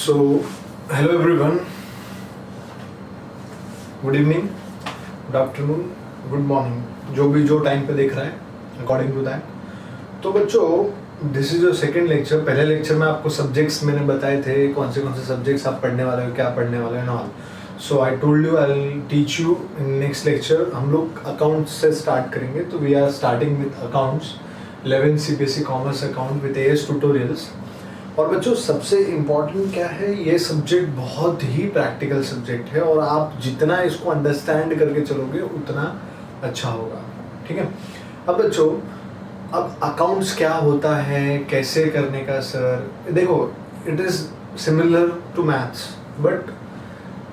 So, hello everyone. Good evening, good afternoon, good morning. जो भी जो टाइम पे देख रहा है अकॉर्डिंग टू दैट. तो बच्चों, this is your second lecture. पहले लेक्चर में आपको सब्जेक्ट्स मैंने बताए थे, कौन से सब्जेक्ट्स आप पढ़ने वाले हो, क्या पढ़ने वाले हो, all. So I told you I will teach you in next lecture. हम लोग अकाउंट्स से स्टार्ट करेंगे. तो we are starting with accounts 11 CBSE commerce account with AS tutorials. और बच्चों, सबसे इम्पॉर्टेंट क्या है, ये सब्जेक्ट बहुत ही प्रैक्टिकल सब्जेक्ट है और आप जितना इसको अंडरस्टैंड करके चलोगे उतना अच्छा होगा. ठीक है. अब बच्चों, अब अकाउंट्स क्या होता है, कैसे करने का सर, देखो it is similar to maths. But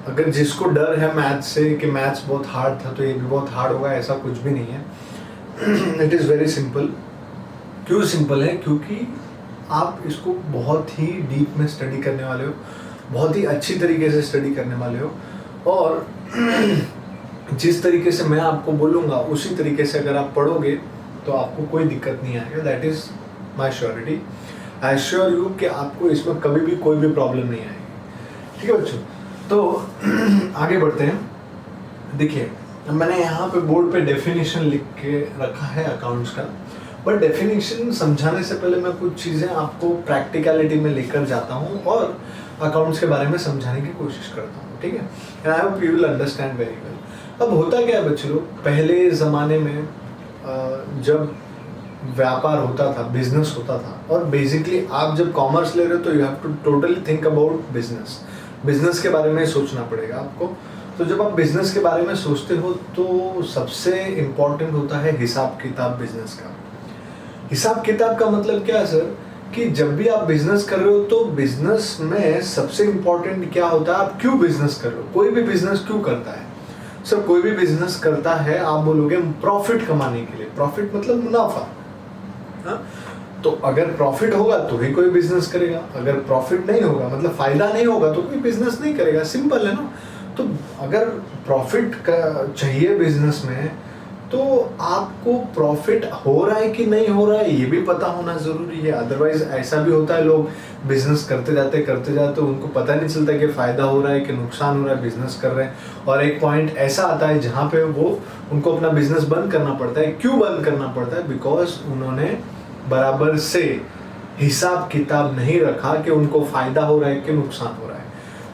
अगर जिसको डर है मैथ्स से कि मैथ्स बहुत हार्ड था तो ये भी बहुत हार्ड होगा, ऐसा कुछ भी नहीं है. It is very simple. क्यों सिंपल है? क्योंकि आप इसको बहुत ही डीप में स्टडी करने वाले हो, बहुत ही अच्छी तरीके से स्टडी करने वाले हो. और जिस तरीके से मैं आपको बोलूँगा उसी तरीके से अगर आप पढ़ोगे तो आपको कोई दिक्कत नहीं आएगा. That is my surety. I assure you कि आपको इसमें कभी भी कोई भी प्रॉब्लम नहीं आएगी. ठीक है बच्चों. तो आगे बढ़ते हैं. देखिए, मैंने यहाँ पे बोर्ड पे डेफिनेशन लिख के रखा है अकाउंट्स का. बट डेफिनेशन समझाने से पहले मैं कुछ चीज़ें आपको प्रैक्टिकलिटी में लेकर जाता हूँ और अकाउंट्स के बारे में समझाने की कोशिश करता हूँ. ठीक है. And I hope you will understand very well. अब होता क्या है बच्चे लोग, पहले ज़माने में जब व्यापार होता था, बिजनेस होता था, और बेसिकली आप जब कॉमर्स ले रहे हो तो you have to totally think about business. Business के बारे में सोचना पड़ेगा आपको. तो जब आप बिजनेस के बारे में सोचते हो तो सबसे इम्पॉर्टेंट होता है हिसाब किताब बिजनेस का. हिसाब किताब का मतलब क्या है सर, कि जब भी आप बिजनेस कर रहे हो तो बिजनेस में सबसे इम्पोर्टेंट क्या होता है, आप क्यों बिजनेस कर रहे हो. कोई भी बिजनेस क्यों करता है सर? कोई भी बिजनेस करता है, आप बोलोगे प्रॉफिट कमाने के लिए. प्रॉफिट मतलब मुनाफा. हाँ? तो अगर प्रॉफिट होगा तो ही कोई बिजनेस करेगा. अगर प्रॉफिट नहीं होगा, मतलब फायदा नहीं होगा, तो कोई बिजनेस नहीं करेगा. सिंपल है ना. तो अगर प्रॉफिट चाहिए बिजनेस में तो आपको प्रॉफिट हो रहा है कि नहीं हो रहा है ये भी पता होना जरूरी है. अदरवाइज ऐसा भी होता है, लोग बिजनेस करते जाते उनको पता नहीं चलता कि फायदा हो रहा है कि नुकसान हो रहा है. बिजनेस कर रहे हैं और एक पॉइंट ऐसा आता है जहाँ पे उनको अपना बिजनेस बंद करना पड़ता है. क्यों बंद करना पड़ता है? बिकॉज उन्होंने बराबर से हिसाब किताब नहीं रखा कि उनको फायदा हो रहा है कि नुकसान हो रहा है.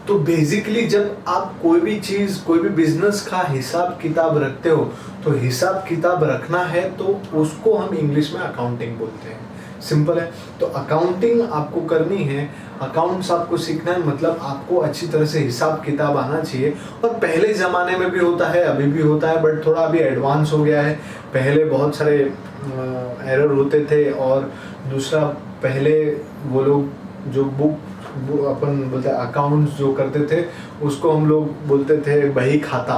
तो बेसिकली जब आप कोई भी चीज़, कोई भी बिजनेस का हिसाब किताब रखते हो तो हिसाब किताब रखना है तो उसको हम इंग्लिश में अकाउंटिंग बोलते हैं. सिंपल है. तो अकाउंटिंग आपको करनी है, अकाउंट्स आपको सीखना है, मतलब आपको अच्छी तरह से हिसाब किताब आना चाहिए. और पहले ज़माने में भी होता है, अभी भी होता है, बट थोड़ा अभी एडवांस हो गया है. पहले बहुत सारे एरर होते थे. और दूसरा, पहले वो लोग जो बुक अपन बोलते हैं अकाउंट्स जो करते थे उसको हम लोग बोलते थे बही खाता.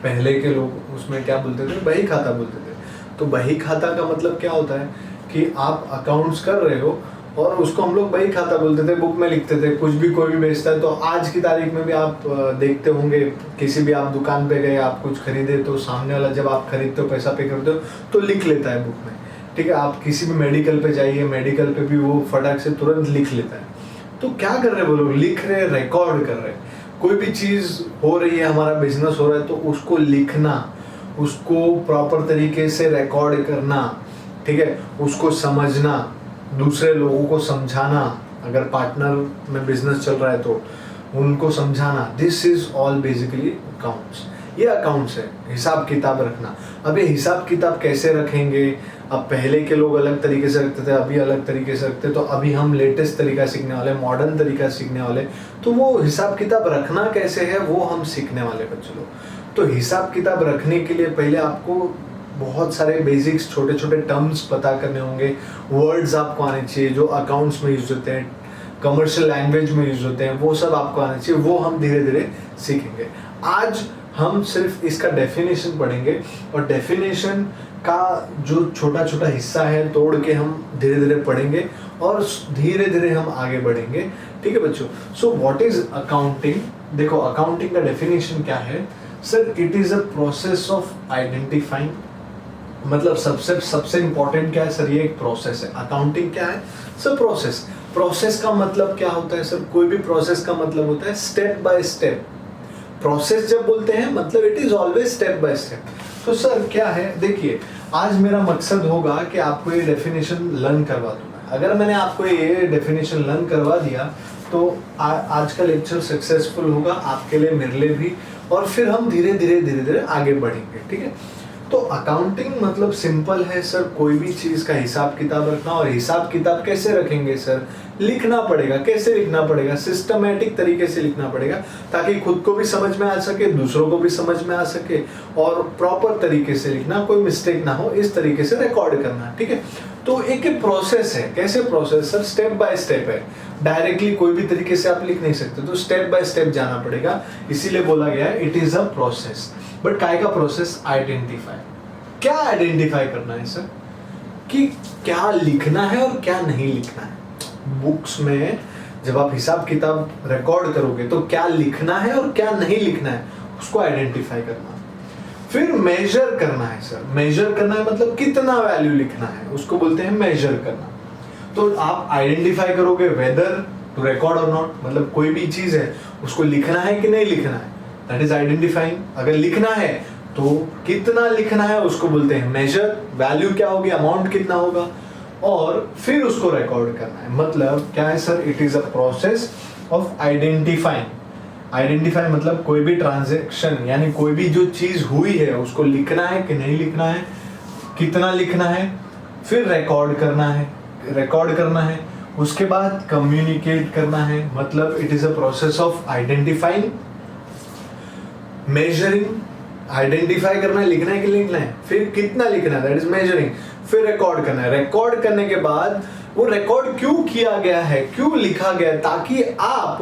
पहले के लोग उसमें क्या बोलते थे? बही खाता बोलते थे. तो बही खाता का मतलब क्या होता है कि आप अकाउंट्स कर रहे हो और उसको हम लोग बही खाता बोलते थे. बुक में लिखते थे. कुछ भी कोई भी बेचता है तो आज की तारीख में भी आप देखते होंगे, किसी भी आप दुकान पे गए, आप कुछ खरीदे तो सामने वाला जब आप खरीदते हो, पैसा पे करते हो तो लिख लेता है बुक में. ठीक है. आप किसी भी मेडिकल पे जाइए, मेडिकल पे भी वो फटाक से तुरंत लिख लेता है. तो क्या कर रहे हैं वो लोग? लिख रहे हैं, रिकॉर्ड कर रहे हैं. कोई भी चीज़ हो रही है, हमारा बिजनेस हो रहा है तो उसको लिखना, उसको प्रॉपर तरीके से रिकॉर्ड करना. ठीक है. उसको समझना, दूसरे लोगों को समझाना. अगर पार्टनर में बिजनेस चल रहा है तो उनको समझाना. This is all basically accounts. ये अकाउंट्स है, हिसाब किताब रखना. अब ये हिसाब किताब कैसे रखेंगे? अब पहले के लोग अलग तरीके से रखते थे, अभी अलग तरीके से रखते. तो अभी हम लेटेस्ट तरीका सीखने वाले, मॉडर्न तरीका सीखने वाले. तो वो हिसाब किताब रखना कैसे है वो हम सीखने वाले बच्चों लोग. तो हिसाब किताब रखने के लिए पहले आपको बहुत सारे बेसिक्स, छोटे छोटे टर्म्स पता करने होंगे. वर्ड्स आपको आने चाहिए जो अकाउंट्स में यूज होते हैं, कमर्शियल लैंग्वेज में यूज होते हैं, वो सब आपको आने चाहिए. वो हम धीरे धीरे सीखेंगे. आज हम सिर्फ इसका डेफिनेशन पढ़ेंगे और डेफिनेशन का जो छोटा छोटा हिस्सा है तोड़ के हम धीरे धीरे पढ़ेंगे और धीरे धीरे हम आगे बढ़ेंगे. ठीक है बच्चों. सो व्हाट इज अकाउंटिंग? देखो, अकाउंटिंग का डेफिनेशन क्या है sir? It is a process of identifying. मतलब सबसे इंपॉर्टेंट क्या है सर? ये एक प्रोसेस है. अकाउंटिंग क्या है सर? प्रोसेस. प्रोसेस का मतलब क्या होता है सर? कोई भी प्रोसेस का मतलब होता है स्टेप बाय स्टेप। प्रोसेस जब बोलते हैं मतलब it is always step by step. तो सर क्या है, देखिए आज मेरा मकसद होगा कि आपको ये डेफिनेशन लर्न करवा दूंगा। अगर मैंने आपको ये डेफिनेशन लर्न करवा दिया तो आज का लेक्चर सक्सेसफुल होगा आपके लिए, मेरे लिए भी, और फिर हम धीरे धीरे आगे बढ़ेंगे, ठीक है। तो अकाउंटिंग मतलब सिंपल है सर, कोई भी चीज का हिसाब किताब रखना। और हिसाब किताब कैसे रखेंगे सर? लिखना पड़ेगा। कैसे लिखना पड़ेगा? सिस्टमैटिक तरीके से लिखना पड़ेगा, ताकि खुद को भी समझ में आ सके, दूसरों को भी समझ में आ सके, और प्रॉपर तरीके से लिखना, कोई मिस्टेक ना हो, इस तरीके से रिकॉर्ड करना, ठीक है। तो एक प्रोसेस है। कैसे process sir? Step by step है। डायरेक्टली कोई भी तरीके से आप लिख नहीं सकते, तो स्टेप बाय स्टेप जाना पड़ेगा। इसीलिए बोला गया है it is a process. But काय का प्रोसेस? आइडेंटिफाई। क्या आइडेंटिफाई करना है सर? कि क्या लिखना है और क्या नहीं लिखना है। बुक्स में जब आप हिसाब किताब रिकॉर्ड करोगे तो क्या लिखना है और क्या नहीं लिखना है, उसको आइडेंटिफाई करना। फिर मेजर करना है सर। मेजर करना है मतलब कितना वैल्यू लिखना है, उसको बोलते हैं मेजर करना। तो आप आइडेंटिफाई करोगे वेदर टू रिकॉर्ड और नॉट, मतलब कोई भी चीज है उसको लिखना है कि नहीं लिखना है, दैट इज आइडेंटिफाइंग। अगर लिखना है तो कितना लिखना है उसको बोलते हैं मेजर। वैल्यू क्या होगी, अमाउंट कितना होगा, और फिर उसको रिकॉर्ड करना है। मतलब क्या है sir? It is a process of identifying. Identify मतलब कोई भी ट्रांजैक्शन, यानी कोई भी जो चीज हुई है उसको लिखना है कि नहीं लिखना है, कितना लिखना है, फिर रिकॉर्ड करना है। रिकॉर्ड करना है, उसके बाद कम्युनिकेट करना है। मतलब it is a process of identifying, measuring. Identify करना है, लिखना है कि लिखना है, फिर कितना लिखना है, दैट इज मेजरिंग, फिर रिकॉर्ड करना है। रिकॉर्ड करने के बाद वो रिकॉर्ड क्यों किया गया है, क्यों लिखा गया है, ताकि आप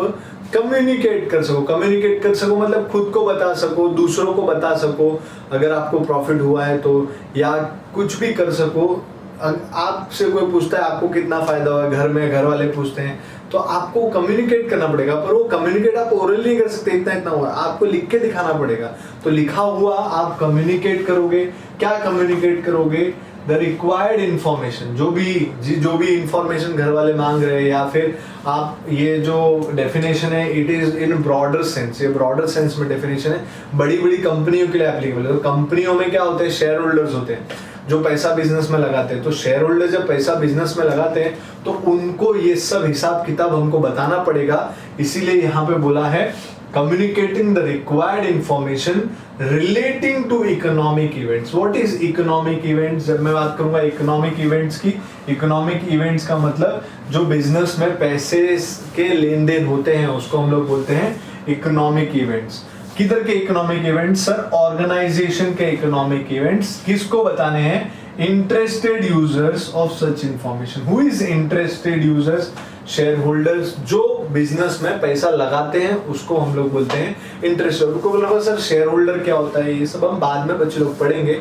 कम्युनिकेट कर सको। कम्युनिकेट कर सको मतलब खुद को बता सको, दूसरों को बता सको, अगर आपको प्रॉफिट हुआ है तो, या कुछ भी कर सको। आपसे कोई पूछता है आपको कितना फायदा हुआ, घर में घर वाले पूछते हैं, तो आपको कम्युनिकेट करना पड़ेगा। पर वो कम्युनिकेट आप ओरल नहीं कर सकते, इतना हुआ, आपको लिख के दिखाना पड़ेगा। तो लिखा हुआ आप कम्युनिकेट करोगे। क्या कम्युनिकेट करोगे? The required information. जो भी इंफॉर्मेशन घर वाले मांग रहे हैं, या फिर आप, ये जो डेफिनेशन है it is in broader sense, ये ब्रॉडर सेंस में डेफिनेशन है, बड़ी बड़ी कंपनियों के लिए एप्लीकेबल है। तो कंपनियों में क्या होते हैं? शेयर होल्डर्स होते हैं जो पैसा बिजनेस में लगाते हैं। तो शेयर होल्डर जब पैसा बिजनेस में लगाते हैं तो उनको ये सब हिसाब किताब हमको बताना पड़ेगा। इसीलिए यहाँ पे बोला है communicating the required information relating to economic events. What is economic events? जब मैं बात करूंगा economic events की, economic events का मतलब जो बिजनेस में पैसे के लेन देन होते हैं उसको हम लोग बोलते हैं economic events. किधर के इकोनॉमिक इवेंट्स सर? ऑर्गेनाइजेशन के इकोनॉमिक इवेंट्स। किसको बताने हैं? Interested users of such information. Who is interested users? Share holders, जो बिजनेस में पैसा लगाते हैं उसको हम लोग बोलते हैं इंटरेस्टेड। उनको बोला सर शेयर होल्डर क्या होता है, ये सब हम बाद में बच्चे लोग पढ़ेंगे।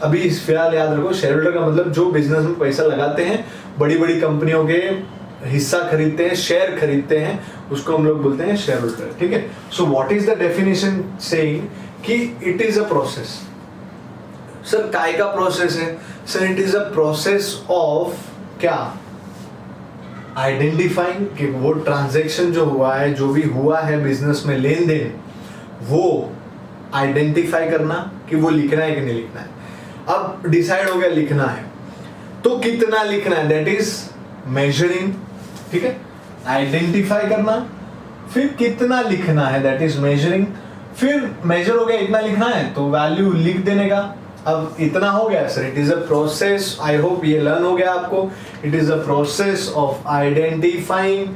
अभी फिलहाल याद रखो, शेयर होल्डर का मतलब जो बिजनेस में पैसा लगाते हैं, बड़ी बड़ी कंपनियों के हिस्सा खरीदते हैं, शेयर खरीदते हैं, उसको हम लोग बोलते हैं शेयर होल्डर, ठीक है। So what is the definition saying कि it is a process. Sir काय का प्रोसेस है? Sir it is a process of क्या? आइडेंटिफाइंग कि वो ट्रांजैक्शन जो हुआ है, जो भी हुआ है बिजनेस में लेन देन, वो आइडेंटिफाई करना कि वो लिखना है कि नहीं लिखना है। अब डिसाइड हो गया लिखना है, तो कितना लिखना है, दैट इज मेजरिंग, ठीक है। आइडेंटिफाई करना, फिर कितना लिखना है, दैट इज मेजरिंग। फिर मेजर हो गया, इतना लिखना है तो वैल्यू लिख देने का। अब इतना हो गया sir, it is a process. I hope ये लर्न हो गया आपको। It is a process of identifying,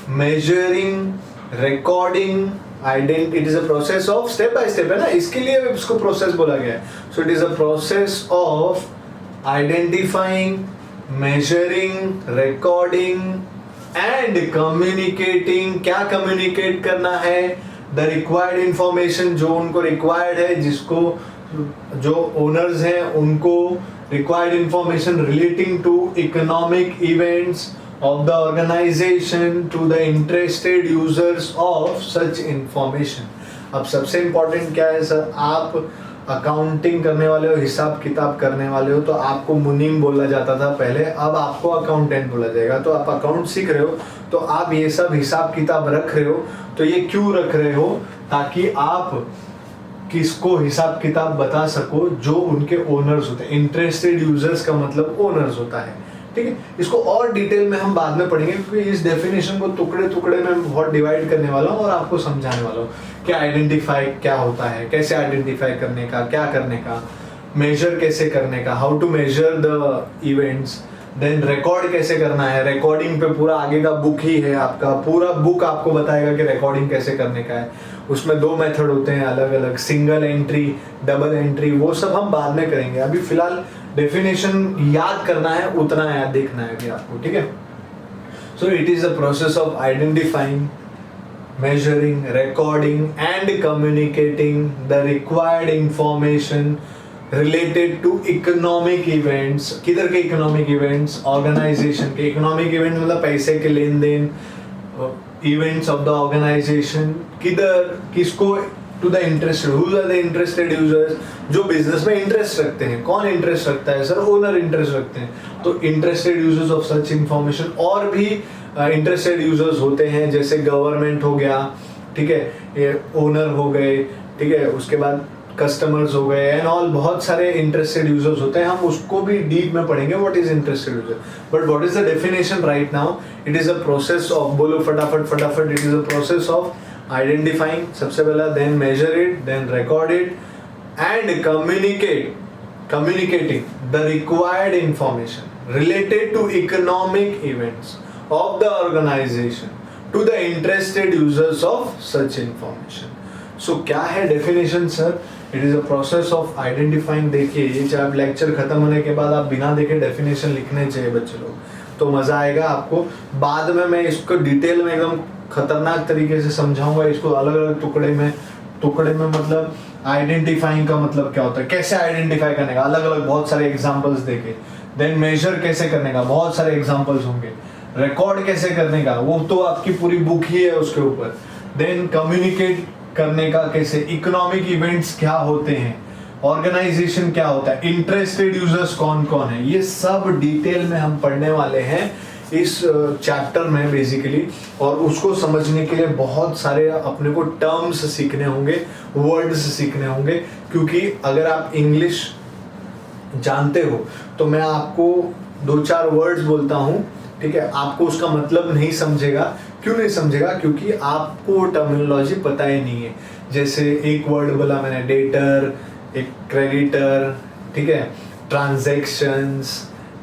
measuring, recording. It is a process of step by step, है ना, इसके लिए इसको प्रोसेस बोला गया है। So it is a process of identifying, measuring, recording and communicating. क्या कम्युनिकेट करना है? द रिक्वायर्ड इंफॉर्मेशन, जो उनको रिक्वायर्ड है, जिसको जो ओनर्स हैं उनको required information relating to economic events of the organisation to the interested users of such information. अब सबसे इंपॉर्टेंट क्या है सर? आप अकाउंटिंग करने वाले हो, हिसाब किताब करने वाले हो, तो आपको मुनीम बोला जाता था पहले, अब आपको अकाउंटेंट बोला जाएगा। तो आप अकाउंट सीख रहे हो तो आप ये सब हिसाब किताब रख रहे हो, तो ये क्यों रख रहे हो? ताकि आप किसको हिसाब किताब बता सको, जो उनके ओनर्स होते हैं। इंटरेस्टेड यूजर्स का मतलब ओनर्स होता है, ठीक है। इसको और डिटेल में हम बाद में पढ़ेंगे, क्योंकि इस डेफिनेशन को टुकड़े टुकड़े में बहुत डिवाइड करने वाला हूँ और आपको समझाने वाला हूँ कि आइडेंटिफाई क्या होता है, कैसे आइडेंटिफाई करने का, क्या करने का, मेजर कैसे करने का, how to measure the events, then record कैसे करना है। रिकॉर्डिंग पे पूरा आगे का बुक ही है, आपका पूरा बुक आपको बताएगा कि रिकॉर्डिंग कैसे करने का है। उसमें 2 मेथड होते हैं अलग अलग, सिंगल एंट्री, डबल एंट्री, वो सब हम बाद में करेंगे। अभी फिलहाल डेफिनेशन याद करना है, उतना याद देखना है अभी आपको, ठीक है। So it is the process of identifying, measuring, recording and communicating the required information related to economic events। किधर के economic events? Organization के economic event मतलब पैसे के लेन then, events of the organization, किधर, किसको, to the interested, who are the interested users, जो business में इंटरेस्ट रखते हैं। कौन इंटरेस्ट रखता है? सर ओनर इंटरेस्ट रखते हैं। तो interested users of such information, और भी इंटरेस्टेड यूजर्स होते हैं, जैसे गवर्नमेंट हो गया, ठीक है, ये ओनर हो गए, ठीक है, उसके बाद कस्टमर्स हो गए एंड ऑल, बहुत सारे इंटरेस्टेड यूजर्स होते हैं। हम उसको भी डीप में पढ़ेंगे, what is interested user. But what is the definition right now? It is a process of, बोलो फटाफट फटाफट, it is a process of identifying सबसे पहला, then measure it, then record it and communicating the required information related to economic events of the organization to the interested users of such information। So क्या है definition sir? It is a process of identifying। देखिए ये जब lecture खत्म होने के बाद आप बिना देखे definition लिखने चाहिए बच्चे लोग, तो मजा आएगा आपको। बाद में मैं इसको डिटेल में एकदम खतरनाक तरीके से समझाऊंगा, इसको अलग अलग टुकड़े में मतलब आइडेंटिफाइंग का मतलब क्या होता है, कैसे आइडेंटिफाई करने का, अलग अलग बहुत सारे एग्जांपल्स देके, देन मेजर कैसे करने का, बहुत सारे एग्जांपल्स होंगे, रिकॉर्ड कैसे करने का, वो तो आपकी पूरी बुक ही है उसके ऊपर, देन कम्युनिकेट करने का कैसे, इकोनॉमिक इवेंट्स क्या होते हैं, ऑर्गेनाइजेशन क्या होता है, इंटरेस्टेड यूजर्स कौन कौन है, ये सब डिटेल में हम पढ़ने वाले हैं इस चैप्टर में बेसिकली। और उसको समझने के लिए बहुत सारे अपने को टर्म्स सीखने होंगे, वर्ड्स सीखने होंगे, क्योंकि अगर आप इंग्लिश जानते हो तो मैं आपको 2-4 वर्ड्स बोलता हूँ, ठीक है, आपको उसका मतलब नहीं समझेगा। क्यों नहीं समझेगा? क्योंकि आपको टर्मिनोलॉजी पता ही नहीं है। जैसे एक वर्ड बोला मैंने, डेटर, एक क्रेडिटर, ठीक है, ट्रांजैक्शंस,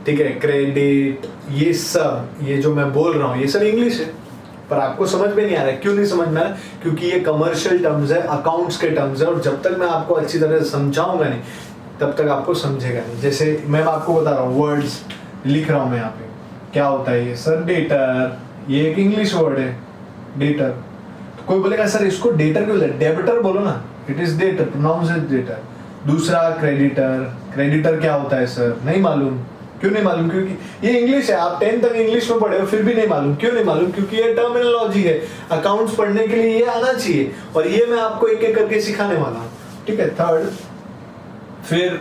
ठीक है, क्रेडिट, ये सब, ये जो मैं बोल रहा हूँ ये सब इंग्लिश है, पर आपको समझ में नहीं आ रहा है। क्यों नहीं समझ में आ रहा है? क्योंकि ये कमर्शियल टर्म्स है, अकाउंट्स के टर्म्स है, और जब तक मैं आपको अच्छी तरह से समझाऊंगा नहीं तब तक आपको समझेगा नहीं। जैसे मैं आपको बता रहा हूँ, वर्ड्स लिख रहा हूँ मैं यहाँ पे, क्या होता है ये? सर डेटर, ये एक इंग्लिश वर्ड है डेटर। तो कोई बोलेगा सर इसको डेटर क्यों बोलते हैं? डेबिटर बोलो ना, it is debtor, pronounce is debtor. दूसरा क्रेडिटर, क्रेडिटर क्या होता है सर? नहीं मालूम। क्यों नहीं मालूम? क्योंकि ये इंग्लिश है, आप 10th तक इंग्लिश में पढ़े हो फिर भी नहीं मालूम। क्यों नहीं मालूम? क्योंकि ये टर्मिनोलॉजी है, अकाउंट्स पढ़ने के लिए ये आना चाहिए, और ये मैं आपको एक एक करके सिखाने वाला हूँ, ठीक है। थर्ड, फिर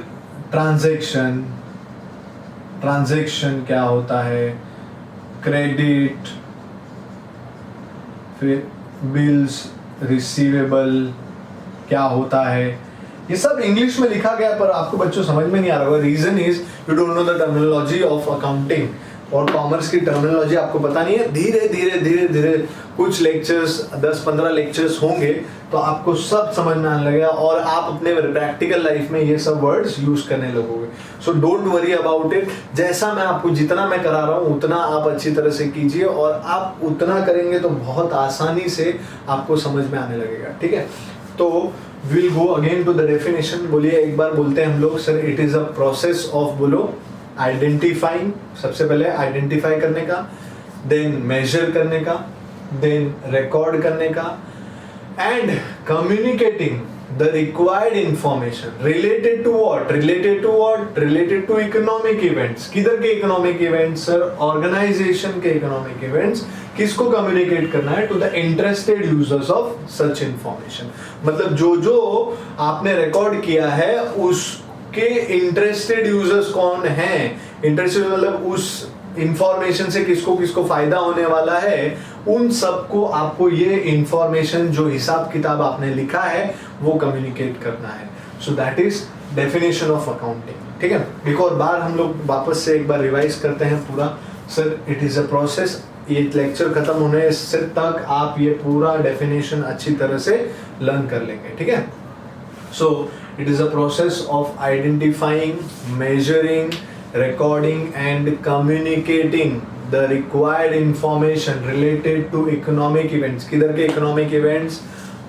ट्रांजैक्शन, ट्रांजैक्शन क्या होता है, क्रेडिट, फिर बिल्स, रिसीवेबल क्या होता है, ये सब इंग्लिश में लिखा गया पर आपको बच्चों समझ में नहीं आ रहा होगा। Reason is you don't know the terminology of accounting, और कॉमर्स की टर्मिनोलॉजी आपको पता नहीं है। धीरे धीरे धीरे धीरे कुछ लेक्चर्स, 10-15 लेक्चर्स होंगे तो आपको सब समझ में आने लगेगा, और आप अपने प्रैक्टिकल लाइफ में ये सब वर्ड्स यूज करने लगोगे। So don't worry about it. जैसा मैं आपको, जितना मैं करा रहा हूँ उतना आप अच्छी तरह से कीजिए, और आप उतना करेंगे तो बहुत आसानी से आपको समझ में आने लगेगा, ठीक है। तो we'll go again to the definition। बोलिए एक बार बोलते हैं हम लोग, sir it is a process of, बोलो, आइडेंटिफाइंग, सबसे पहले आइडेंटिफाई करने का, देन मेजर करने का, देन रिकॉर्ड करने का, and communicating the required information related to what? Related to what? Related to economic events. किधर के economic events सर? Organization के economic events किसको communicate करना है? To the interested users of such information. मतलब जो आपने record किया है उसके interested users कौन हैं? Interested मतलब उस इंफॉर्मेशन से किसको फायदा होने वाला है, उन सबको आपको ये इंफॉर्मेशन जो हिसाब किताब आपने लिखा है वो कम्युनिकेट करना है. So that is definition of accounting. ठीक है, एक और बार हम लोग वापस से एक बार रिवाइज करते हैं पूरा. Sir it is a process. ये लेक्चर खत्म होने से तक आप ये पूरा डेफिनेशन अच्छी तरह से लर्न कर लेंगे. ठीक है. So it is a process of identifying, measuring, recording and communicating the required information related to economic events. किधर के economic events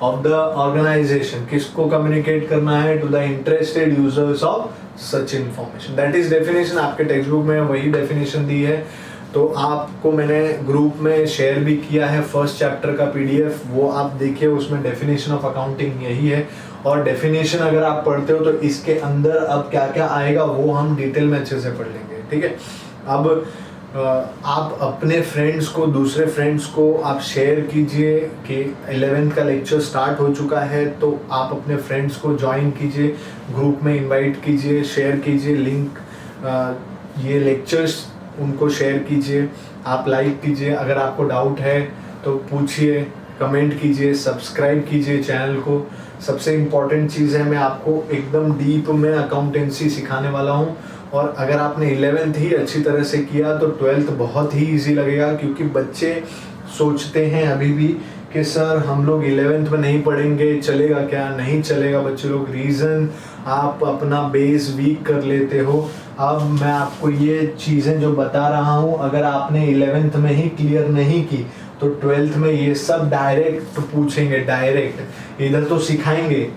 of the organization किसको communicate करना है? To the interested users of such information. That is definition. आपके text book में वही definition दी है. तो आपको मैंने ग्रुप में शेयर भी किया है फर्स्ट चैप्टर का PDF, वो आप देखिए. उसमें डेफिनेशन ऑफ अकाउंटिंग यही है. और डेफिनेशन अगर आप पढ़ते हो तो इसके अंदर अब क्या क्या आएगा वो हम डिटेल में अच्छे से पढ़ लेंगे. ठीक है. अब आप अपने फ्रेंड्स को, दूसरे फ्रेंड्स को आप शेयर कीजिए कि 11th का लेक्चर स्टार्ट हो चुका है. तो आप अपने फ्रेंड्स को ज्वाइन कीजिए, ग्रुप में इनवाइट कीजिए, शेयर कीजिए लिंक. ये लेक्चर्स उनको शेयर कीजिए, आप लाइक कीजिए. अगर आपको डाउट है तो पूछिए, कमेंट कीजिए, सब्सक्राइब कीजिए चैनल को. सबसे इम्पॉर्टेंट चीज़ है, मैं आपको एकदम डीप में अकाउंटेंसी सिखाने वाला हूँ. और अगर आपने 11th ही अच्छी तरह से किया तो 12th बहुत ही इजी लगेगा. क्योंकि बच्चे सोचते हैं अभी भी कि सर हम लोग 11th में नहीं पढ़ेंगे, चलेगा क्या? नहीं चलेगा बच्चे लोग. रीज़न आप अपना बेस वीक कर लेते हो. अब मैं आपको ये चीज़ें जो बता रहा हूँ, अगर आपने 11th में ही क्लियर नहीं की तो 12th में ये सब डायरेक्ट पूछेंगे. डायरेक्ट इधर तो सिखाएंगे,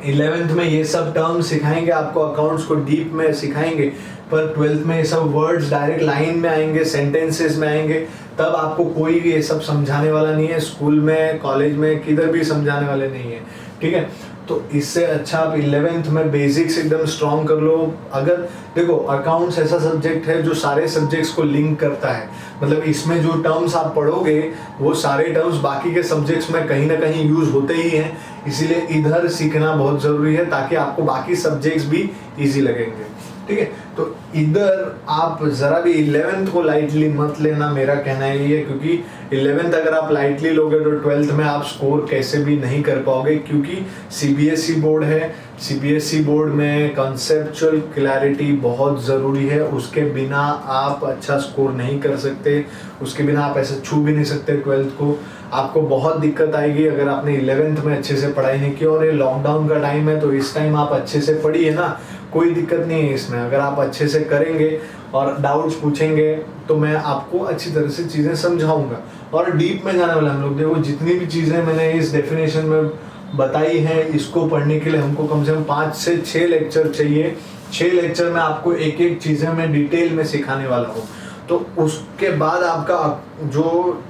11th में ये सब टर्म सिखाएंगे आपको, अकाउंट्स को डीप में सिखाएंगे. पर 12th में ये सब वर्ड्स डायरेक्ट लाइन में आएंगे, सेंटेंसेस में आएंगे. तब आपको कोई भी ये सब समझाने वाला नहीं है. स्कूल में, कॉलेज में, किधर भी समझाने वाले नहीं है. ठीक है. तो इससे अच्छा आप 11th में बेसिक्स एकदम स्ट्रॉन्ग कर लो. अगर देखो अकाउंट्स ऐसा सब्जेक्ट है जो सारे सब्जेक्ट्स को लिंक करता है. मतलब इसमें जो टर्म्स आप पढ़ोगे वो सारे टर्म्स बाकी के सब्जेक्ट्स में कहीं ना कहीं यूज होते ही हैं. इसीलिए इधर सीखना बहुत ज़रूरी है ताकि आपको बाकी सब्जेक्ट्स भी ईजी लगेंगे. ठीक है. तो इधर आप ज़रा भी 11th को लाइटली मत लेना, मेरा कहना यही है. क्योंकि 11th अगर आप लाइटली लोगे तो 12th में आप स्कोर कैसे भी नहीं कर पाओगे. क्योंकि CBSE बोर्ड है. CBSE बोर्ड में कंसेप्चुअल क्लैरिटी बहुत ज़रूरी है. उसके बिना आप अच्छा स्कोर नहीं कर सकते. उसके बिना आप ऐसे छू भी नहीं सकते 12th को. आपको बहुत दिक्कत आएगी अगर आपने 11th में अच्छे से पढ़ाई नहीं की. और ये लॉकडाउन का टाइम है तो इस टाइम आप अच्छे से पढ़िए ना, कोई दिक्कत नहीं है इसमें. अगर आप अच्छे से करेंगे और डाउट्स पूछेंगे तो मैं आपको अच्छी तरह से चीज़ें समझाऊंगा. और डीप में जाने वाले हम लोग. देखो जितनी भी चीज़ें मैंने इस डेफिनेशन में बताई हैं, इसको पढ़ने के लिए हमको कम से कम 5 से 6 लेक्चर चाहिए. 6 लेक्चर में आपको एक एक चीज़ें मैं डिटेल में सिखाने वाला हूँ. तो उसके बाद आपका जो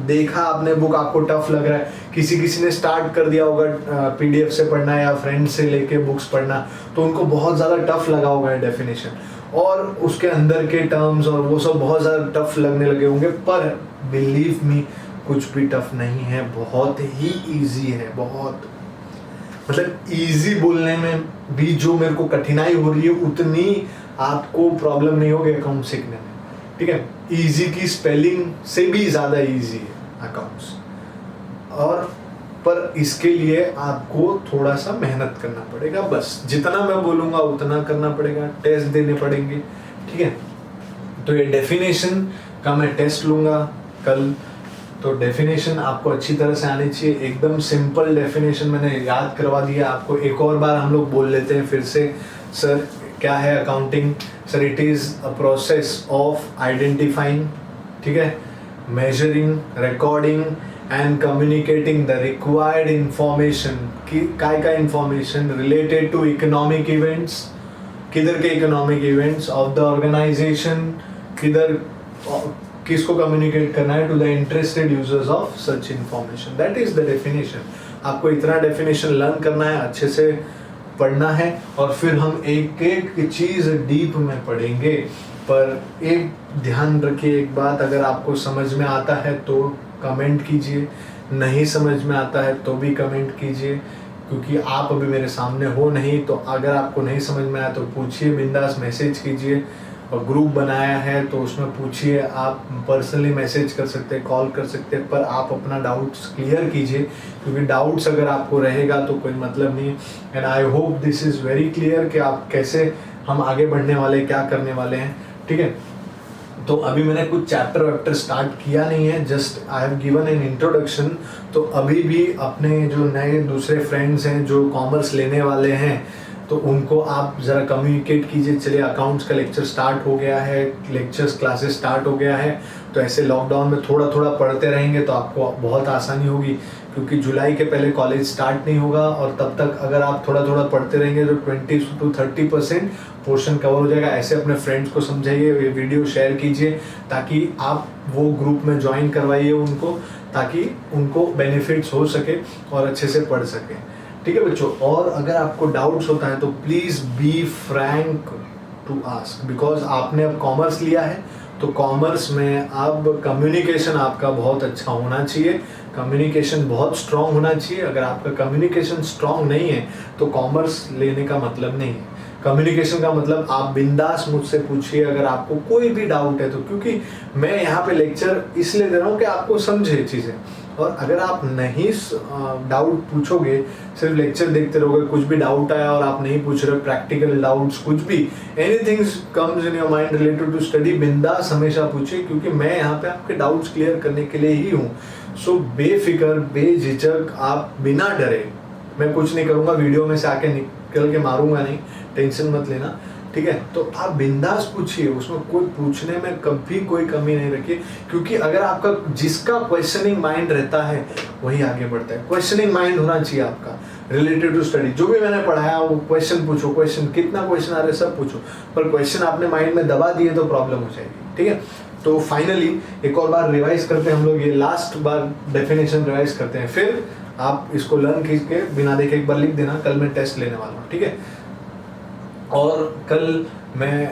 देखा आपने बुक आपको टफ लग रहा है, किसी ने स्टार्ट कर दिया होगा PDF से पढ़ना या फ्रेंड से लेके बुक्स पढ़ना, तो उनको बहुत ज़्यादा टफ लगा होगा डेफिनेशन और उसके अंदर के टर्म्स और वो सब बहुत ज़्यादा टफ लगने लगे होंगे. पर बिलीव मी कुछ भी टफ नहीं है, बहुत ही ईजी है. बहुत मतलब ईजी बोलने में भी जो मेरे को कठिनाई हो रही है उतनी आपको प्रॉब्लम नहीं होगी अकाउंट सीखने में. ठीक है. इजी की स्पेलिंग से भी ज़्यादा इजी है अकाउंट्स. और पर इसके लिए आपको थोड़ा सा मेहनत करना पड़ेगा. बस जितना मैं बोलूँगा उतना करना पड़ेगा. टेस्ट देने पड़ेंगे. ठीक है. तो ये डेफिनेशन का मैं टेस्ट लूँगा कल. तो डेफिनेशन आपको अच्छी तरह से आनी चाहिए. एकदम सिंपल डेफिनेशन मैंने याद करवा दिया आपको. एक और बार हम लोग बोल लेते हैं फिर से. सर क्या है accounting? Sir it is a process of identifying, ठीक है, measuring, recording and communicating the required information. का information related to economic events. किधर के economic events of the organisation. किधर किसको कम्युनिकेट करना है? To the interested users of such information. That is the definition. आपको इतना डेफिनेशन लर्न करना है, अच्छे से पढ़ना है, और फिर हम एक एक चीज़ डीप में पढ़ेंगे। पर एक ध्यान रखिए एक बात, अगर आपको समझ में आता है तो कमेंट कीजिए, नहीं समझ में आता है तो भी कमेंट कीजिए, क्योंकि आप अभी मेरे सामने हो नहीं। तो अगर आपको नहीं समझ में आया तो पूछिए, बिंदास मैसेज कीजिए, और ग्रुप बनाया है तो उसमें पूछिए, आप पर्सनली मैसेज कर सकते हैं, कॉल कर सकते हैं, पर आप अपना डाउट्स क्लियर कीजिए, क्योंकि डाउट्स अगर आपको रहेगा तो कोई मतलब नहीं। And I hope this is very clear कि आप कैसे हम आगे बढ़ने वाले, क्या करने वाले हैं, ठीक है। तो अभी मैंने कुछ चैप्टर वैप्टर स्टार्ट किया नहीं है, just I have given an introduction. तो अभी भी अपने जो नए दूसरे फ्रेंड्स हैं जो कॉमर्स लेने वाले हैं, तो उनको आप ज़रा कम्युनिकेट कीजिए, चलिए अकाउंट्स का लेक्चर स्टार्ट हो गया है, लेक्चर्स क्लासेस स्टार्ट हो गया है, तो ऐसे लॉकडाउन में थोड़ा थोड़ा पढ़ते रहेंगे तो आपको बहुत आसानी होगी, क्योंकि जुलाई के पहले कॉलेज स्टार्ट नहीं होगा, और तब तक अगर आप थोड़ा थोड़ा पढ़ते रहेंगे तो 20 to 30% पोर्शन कवर हो जाएगा। ऐसे अपने फ्रेंड्स को समझाइए, वीडियो शेयर कीजिए, ताकि आप वो ग्रुप में ज्वाइन करवाइए उनको, ताकि उनको बेनिफिट्स हो सके और अच्छे से पढ़ सकें, ठीक है बच्चों। और अगर आपको डाउट्स होता है तो please be frank to ask, because आपने अब कॉमर्स लिया है, तो कॉमर्स में अब कम्युनिकेशन आपका बहुत अच्छा होना चाहिए, कम्युनिकेशन बहुत स्ट्रांग होना चाहिए। अगर आपका कम्युनिकेशन स्ट्रांग नहीं है तो कॉमर्स लेने का मतलब नहीं है। कम्युनिकेशन का मतलब आप बिंदास मुझसे पूछिए अगर आपको कोई भी डाउट है तो, क्योंकि मैं यहाँ पे लेक्चर इसलिए दे रहा हूँ कि आपको समझे चीज़ें। और अगर आप नहीं डाउट पूछोगे, सिर्फ लेक्चर देखते रहोगे, कुछ भी डाउट आया और आप नहीं पूछ रहे, प्रैक्टिकल डाउट्स कुछ भी, anything comes in your mind related to study, बिंदास हमेशा पूछिए, क्योंकि मैं यहाँ पे आपके डाउट्स क्लियर करने के लिए ही हूँ। सो बेफिक्र, बेझिझक, आप बिना डरे, मैं कुछ नहीं करूँगा, वीडियो में से आके निकल के मारूंगा नहीं, टेंशन मत लेना, ठीक है। तो आप बिंदास पूछिए, उसमें कोई पूछने में कभी कोई कमी नहीं रखिए, क्योंकि अगर आपका जिसका क्वेश्चनिंग माइंड रहता है वही आगे बढ़ता है। क्वेश्चनिंग माइंड होना चाहिए आपका रिलेटेड टू स्टडी। जो भी मैंने पढ़ाया वो क्वेश्चन पूछो, क्वेश्चन कितना क्वेश्चन आ रहे सब पूछो, पर क्वेश्चन आपने माइंड में दबा दिए तो प्रॉब्लम हो जाएगी, ठीक है। तो फाइनली एक और बार रिवाइज करते हैं हम लोग, ये लास्ट बार डेफिनेशन रिवाइज करते हैं, फिर आप इसको लर्न कीजिए, बिना देखे एक बार लिख देना, कल मैं टेस्ट लेने वाला हूँ, ठीक है। और कल मैं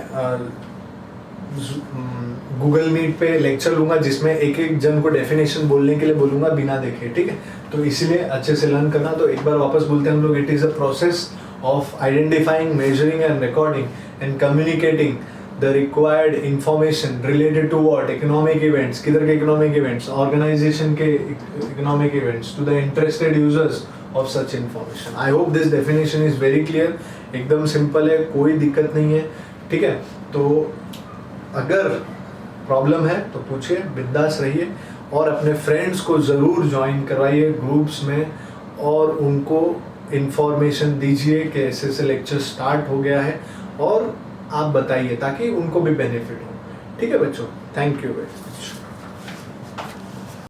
गूगल मीट पे लेक्चर लूँगा जिसमें एक एक जन को डेफिनेशन बोलने के लिए बोलूँगा बिना देखे, ठीक है। तो इसीलिए अच्छे से लर्न करना। तो एक बार वापस बोलते हैं हम लोग, it is a process of identifying, measuring and recording and communicating the required information related to what economic events, किधर के economic events, organization के economic events, to the interested users of such information. I hope this definition is very clear, एकदम simple है, कोई दिक्कत नहीं है, ठीक है। तो अगर प्रॉब्लम है तो पूछिए, बिंदास रहिए, और अपने फ्रेंड्स को ज़रूर ज्वाइन करवाइए ग्रुप्स में, और उनको इन्फॉर्मेशन दीजिए कि ऐसे ऐसे लेक्चर स्टार्ट हो गया है, और आप बताइए ताकि उनको भी बेनिफिट हो, ठीक है बच्चों। Thank you very much.